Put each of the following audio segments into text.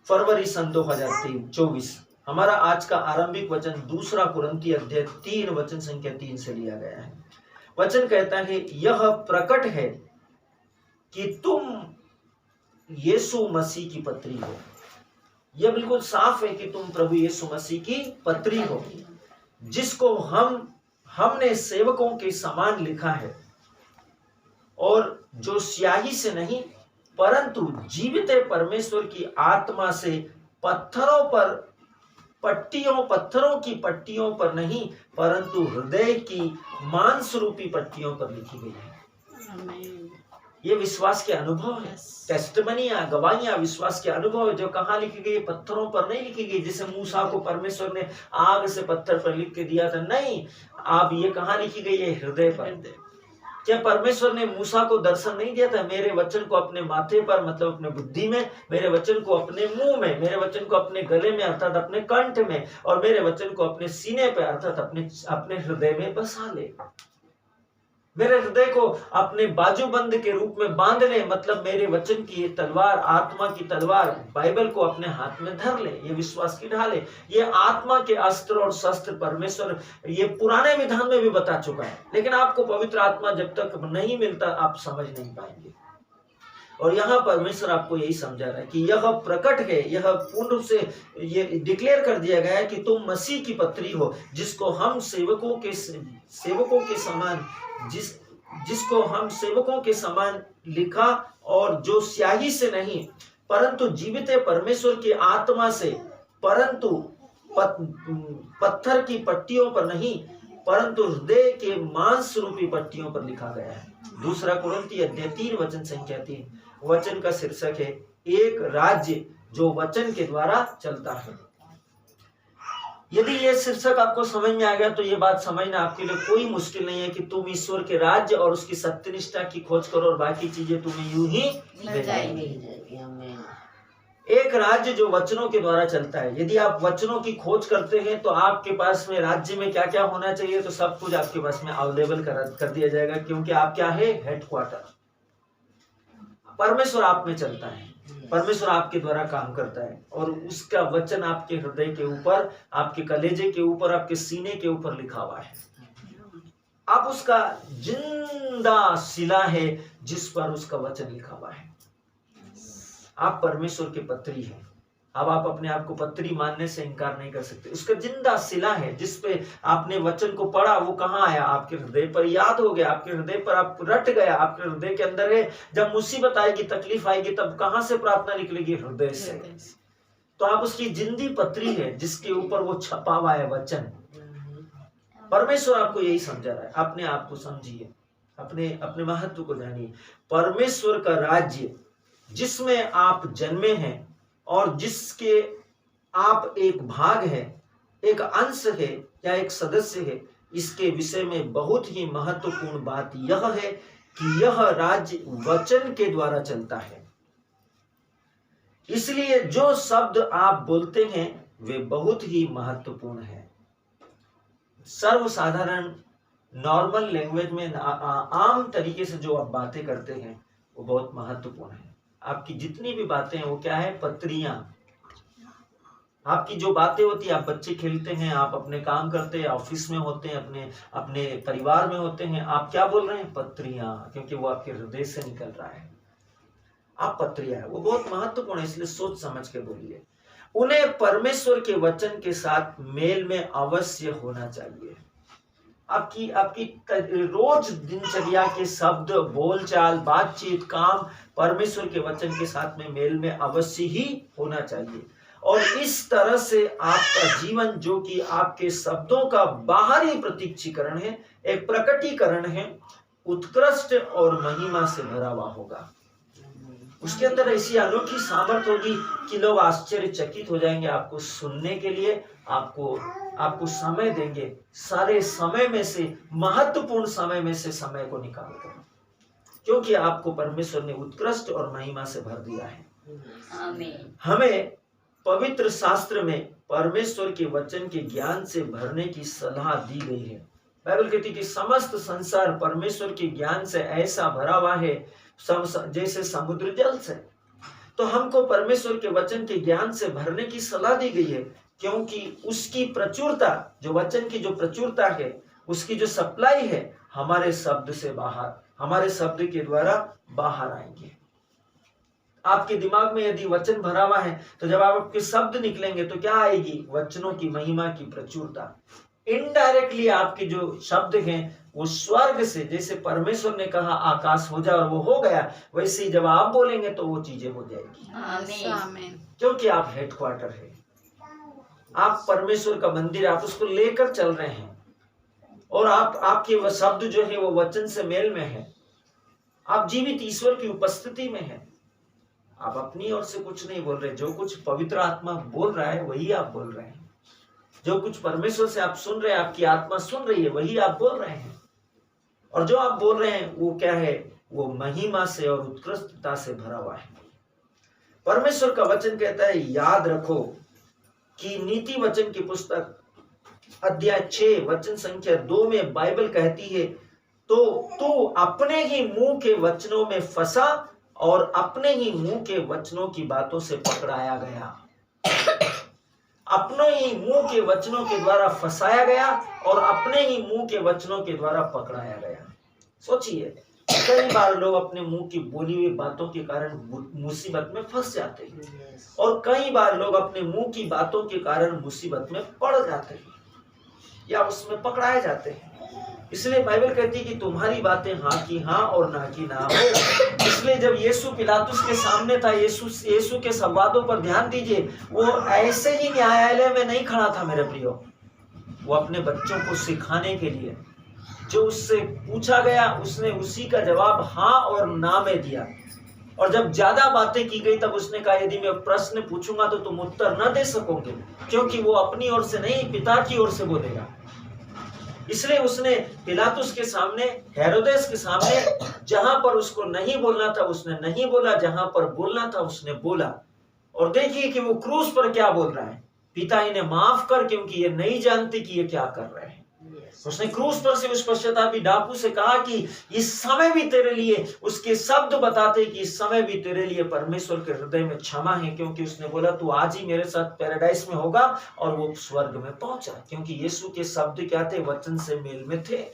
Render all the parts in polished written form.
फरवरी सन 2024। हमारा आज का आरंभिक वचन 2 कुरिन्थी अध्याय 3 वचन संख्या 3 से लिया गया है। वचन कहता है, यह प्रकट है कि तुम यीशु मसीह की पत्री हो। यह बिल्कुल साफ है कि तुम प्रभु यीशु मसीह की पत्री हो, जिसको हमने सेवकों के समान लिखा है, और जो स्याही से नहीं परंतु जीवित परमेश्वर की आत्मा से पत्थरों की पट्टियों पर नहीं परंतु हृदय की मांस रूपी पट्टियों पर लिखी गई है। ये विश्वास के अनुभव है, टेस्टमनियां, गवाहियां, विश्वास के अनुभव है, जो कहाँ लिखी गई? पत्थरों पर नहीं लिखी गई। जैसे मूसा को परमेश्वर ने आग से पत्थर पर लिख के दिया था, नहीं, आप ये कहाँ लिखी गई है? हृदय पर। क्या परमेश्वर ने मूसा को दर्शन नहीं दिया था? मेरे वचन को अपने माथे पर, मतलब अपने बुद्धि में, मेरे वचन को अपने मुंह में, मेरे वचन को अपने गले में अर्थात अपने कंठ में, और मेरे वचन को अपने सीने पे अर्थात अपने हृदय में बसा ले। मेरे हृदय को अपने बाजूबंद के रूप में बांध ले, मतलब मेरे वचन की ये तलवार, आत्मा की तलवार, बाइबल को अपने हाथ में धर ले। ये विश्वास की ढाल है। ये आत्मा के अस्त्र और शस्त्र परमेश्वर ये पुराने विधान में भी बता चुका है, लेकिन आपको पवित्र आत्मा जब तक नहीं मिलता आप समझ नहीं पाएंगे। और यहाँ परमेश्वर आपको यही समझा रहा है कि यह प्रकट है, यह पूर्ण रूप से ये डिक्लेयर कर दिया गया है कि तुम मसीह की पत्री हो, जिसको हम सेवकों के समान जिसको हम सेवकों के समान लिखा, और जो स्याही से नहीं परंतु जीवित परमेश्वर की आत्मा से, परंतु पत्थर की पट्टियों पर नहीं परंतु हृदय के मांस रूपी पट्टियों पर लिखा गया है। 2 कुरिन्थी अध्याय 3 वचन संख्या 3। वचन का शीर्षक है, एक राज्य जो वचन के द्वारा चलता है। यदि ये शीर्षक आपको समझ में आ गया तो ये बात समझना आपके लिए कोई मुश्किल नहीं है कि तुम ईश्वर के राज्य और उसकी सत्यनिष्ठा की खोज करो और बाकी चीजें तुम्हें यूं ही मिल जाएंगी। एक राज्य जो वचनों के द्वारा चलता है। यदि आप वचनों की खोज करते हैं तो आपके पास में राज्य में क्या क्या होना चाहिए, तो सब कुछ आपके पास में अवेलेबल कर दिया जाएगा, क्योंकि आप क्या है? हेडक्वार्टर। परमेश्वर आप में चलता है, परमेश्वर आपके द्वारा काम करता है, और उसका वचन आपके हृदय के ऊपर, आपके कलेजे के ऊपर, आपके सीने के ऊपर लिखा हुआ है। आप उसका जिंदा शिला है जिस पर उसका वचन लिखा हुआ है। आप परमेश्वर के पत्री हैं। अब आप अपने आप को पत्री मानने से इनकार नहीं कर सकते। उसका जिंदा शिला है जिस पे आपने वचन को पढ़ा, वो कहाँ आया? आपके हृदय पर याद हो गया, आपके हृदय पर आप रट गया, आपके हृदय के अंदर है। जब मुसीबत आएगी, तकलीफ आएगी, तब कहाँ से प्रार्थना निकलेगी? हृदय से। तो आप उसकी जिंदी पत्री है जिसके ऊपर वो छपा हुआ है वचन। परमेश्वर आपको यही समझा रहा है। अपने आप को समझिए, अपने महत्व को जानिए। परमेश्वर का राज्य जिसमें आप जन्मे हैं और जिसके आप एक भाग है, एक अंश है या एक सदस्य है, इसके विषय में बहुत ही महत्वपूर्ण बात यह है कि यह राज्य वचन के द्वारा चलता है। इसलिए जो शब्द आप बोलते हैं वे बहुत ही महत्वपूर्ण है। सर्वसाधारण नॉर्मल लैंग्वेज में आम तरीके से जो आप बातें करते हैं वो बहुत महत्वपूर्ण है। आपकी जितनी भी बातें हैं वो क्या है? पत्रियां। आपकी जो बातें होती है, आप बच्चे खेलते हैं, आप अपने काम करते हैं, ऑफिस में होते हैं, अपने परिवार में होते हैं, आप क्या बोल रहे हैं? पत्रियां, क्योंकि वो आपके हृदय से निकल रहा है। आप पत्रियां है, वो बहुत महत्वपूर्ण है, इसलिए सोच समझ के बोलिए। उन्हें परमेश्वर के वचन के साथ मेल में अवश्य होना चाहिए। आपकी रोज दिनचर्या के शब्द, बोलचाल, बातचीत, काम परमेश्वर के वचन के साथ में मेल में अवश्य ही होना चाहिए। और इस तरह से आपका जीवन, जो कि आपके शब्दों का बाहरी प्रतीक्षीकरण है, एक प्रकटीकरण है, उत्कृष्ट और महिमा से भरा हुआ होगा। उसके अंदर ऐसी अनोखी सामर्थ होगी कि लोग आश्चर्यचकित हो जाएंगे आपको सुनने के लिए। आपको समय देंगे, सारे समय में से, महत्वपूर्ण समय में से समय को निकाल कर, क्योंकि आपको परमेश्वर ने उत्कृष्ट और महिमा से भर दिया है। आमीन। हमें पवित्र शास्त्र में परमेश्वर के वचन के ज्ञान से भरने की सलाह दी गई है। बाइबल कहती है कि समस्त संसार परमेश्वर के ज्ञान से ऐसा भरा हुआ है जैसे समुद्र जल से। तो हमको परमेश्वर के वचन के ज्ञान से भरने की सलाह दी गई है, क्योंकि उसकी प्रचुरता, जो वचन की जो प्रचुरता है, उसकी जो सप्लाई है, हमारे शब्द से बाहर, हमारे शब्द के द्वारा बाहर आएंगे। आपके दिमाग में यदि वचन भरा हुआ है तो जब आपके शब्द निकलेंगे तो क्या आएगी? वचनों की महिमा की प्रचुरता। इनडायरेक्टली आपके जो शब्द हैं वो स्वर्ग से, जैसे परमेश्वर ने कहा आकाश हो जा और वो हो गया, वैसे ही जब आप बोलेंगे तो वो चीजें हो जाएगी। आमीन। क्योंकि आप हेडक्वार्टर है, आप परमेश्वर का मंदिर, आप उसको लेकर चल रहे हैं और आपके वह शब्द जो है वो वचन से मेल में है। आप जीवित ईश्वर की उपस्थिति में है। आप अपनी ओर से कुछ नहीं बोल रहे, जो कुछ पवित्र आत्मा बोल रहा है वही आप बोल रहे हैं। जो कुछ परमेश्वर से आप सुन रहे हैं, आपकी आत्मा सुन रही है, वही आप बोल रहे हैं। और जो आप बोल रहे हैं वो क्या है? वो महिमा से और उत्कृष्टता से भरा हुआ है। परमेश्वर का वचन कहता है, याद रखो कि नीति वचन की पुस्तक अध्याय 6 वचन संख्या 2 में बाइबल कहती है, तो तू अपने ही मुंह के वचनों में फंसा और अपने ही मुंह के वचनों की बातों से पकड़ाया गया। अपने ही मुंह के वचनों के द्वारा फंसाया गया और अपने ही मुंह के वचनों के द्वारा पकड़ाया गया। सोचिए, कई बार लोग अपने मुंह की बोली हुई बातों के कारण मुसीबत में फंस जाते हैं और कई बार लोग अपने मुंह की बातों के कारण मुसीबत में पड़ जाते हैं या उसमें पकड़ाए जाते हैं। इसलिए बाइबल कहती है कि तुम्हारी बातें हाँ की हाँ और ना की ना हो। इसलिए जब यीशु पिलातुस के सामने था, यीशु के संवादों पर ध्यान दीजिए, वो ऐसे ही न्यायालय में नहीं खड़ा था मेरे प्रियो। वो अपने बच्चों को सिखाने के लिए, जो उससे पूछा गया उसने उसी का जवाब हाँ और ना में दिया। और जब ज्यादा बातें की गई तब उसने कहा, यदि मैं प्रश्न पूछूंगा तो तुम उत्तर न दे सकोगे, क्योंकि वो अपनी ओर से नहीं, पिता की ओर से बोलेगा। इसलिए उसने पिलातुस के सामने, हेरोदेस के सामने, जहां पर उसको नहीं बोलना था उसने नहीं बोला, जहां पर बोलना था उसने बोला। और देखिए कि वो क्रूस पर क्या बोल रहा है, पिता इन्हें माफ कर, क्योंकि ये नहीं जानते कि ये क्या कर रहे हैं। उसने क्रूस पर से उस पश्चातापी डाकू से कहा कि इस समय भी तेरे लिए, उसके शब्द बताते कि इस समय भी तेरे लिए परमेश्वर के हृदय में क्षमा है, क्योंकि उसने बोला तू आज ही मेरे साथ पैराडाइस में होगा, और वो स्वर्ग में पहुंचा। क्योंकि यीशु के शब्द क्या थे? वचन से मेल में थे,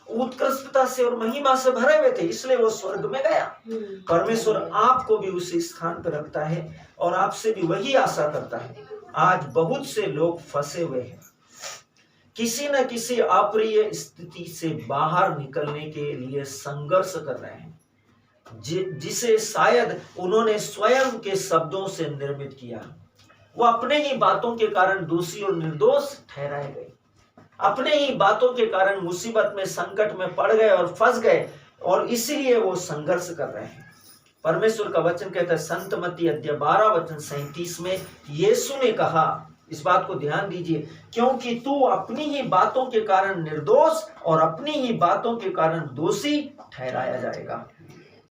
उत्कृष्टता से और महिमा से भरे हुए थे, इसलिए वो स्वर्ग में गया। परमेश्वर आपको भी उसी स्थान पर रखता है और आपसे भी वही आशा करता है। आज बहुत से लोग फंसे हुए हैं, किसी न किसी अप्रिय स्थिति से बाहर निकलने के लिए संघर्ष कर रहे हैं, जिसे शायद उन्होंने स्वयं के शब्दों से निर्मित किया। वो अपने ही बातों के कारण दोषी और निर्दोष ठहराए गए, अपने ही बातों के कारण मुसीबत में, संकट में पड़ गए और फंस गए, और इसीलिए वो संघर्ष कर रहे हैं। परमेश्वर का वचन कहता है, संत मत्ती अध्याय 12 वचन 37 में यीशु ने कहा, इस बात को ध्यान दीजिए, क्योंकि तू अपनी ही बातों के कारण निर्दोष और अपनी ही बातों के कारण दोषी ठहराया जाएगा।